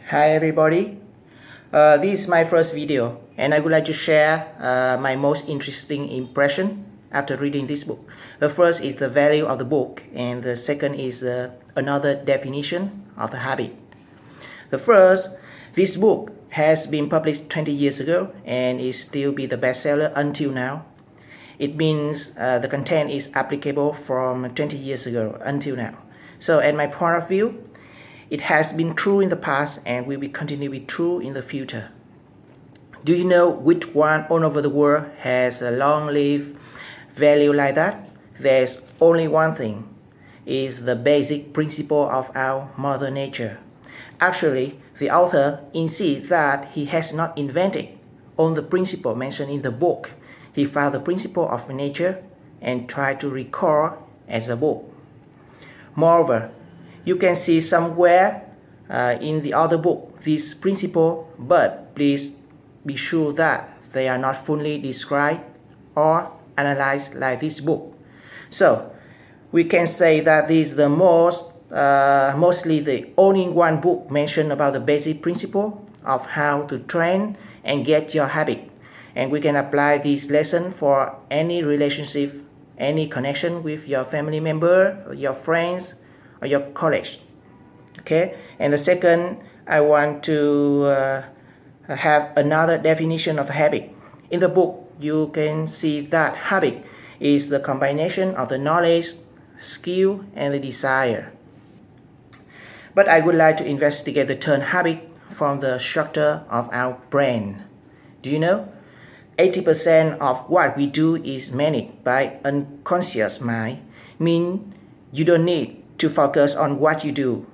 Hi everybody, this is my first video and I would like to share my most interesting impression after reading this book. The first is the value of the book and the second is another definition of the habit. The first, this book has been published 20 years ago and is still be the bestseller until now. It means the content is applicable from 20 years ago until now. So at my point of view, it has been true in the past and will continue to be true in the future. Do you know which one all over the world has a long-lived value like that? There's only one thing, is the basic principle of our Mother Nature. Actually, the author insists that he has not invented on the principle mentioned in the book. He found the principle of nature and tried to record as a book. Moreover, you can see somewhere in the other book this principle, but please be sure that they are not fully described or analyzed like this book. So we can say that this is the mostly the only one book mentioned about the basic principle of how to train and get your habit. And we can apply this lesson for any relationship, any connection with your family member, your friends, or your colleagues. Okay, and the second, I want to have another definition of habit. In the book, you can see that habit is the combination of the knowledge, skill, and the desire. But I would like to investigate the term habit from the structure of our brain. Do you know? 80% of what we do is managed by unconscious mind, meaning you don't need to focus on what you do.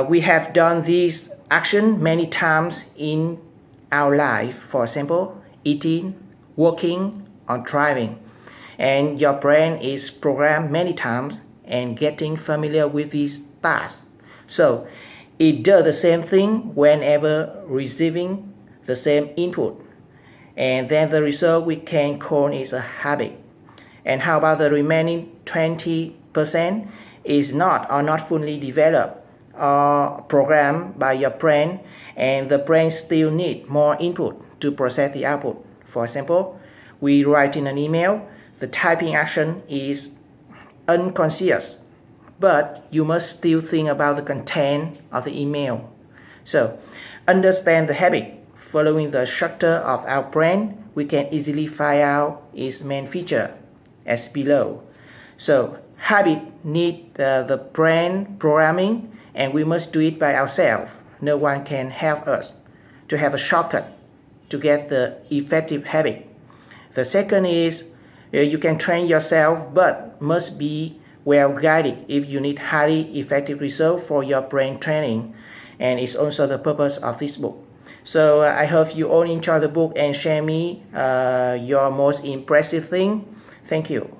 We have done this action many times in our life, for example, eating, working, or driving. And your brain is programmed many times and getting familiar with these tasks. So it does the same thing whenever receiving the same input. And then the result we can call is a habit. And how about the remaining 20% is not fully developed or programmed by your brain, and the brain still needs more input to process the output. For example, we write in an email, the typing action is unconscious, but you must still think about the content of the email. So, understand the habit following the structure of our brain, we can easily find out its main feature as below. So, habit need the brain programming, and we must do it by ourselves. No one can help us to have a shortcut to get the effective habit. The second is you can train yourself, but must be well guided if you need highly effective results for your brain training, and it's also the purpose of this book. So I hope you all enjoy the book and share me your most impressive thing. Thank you.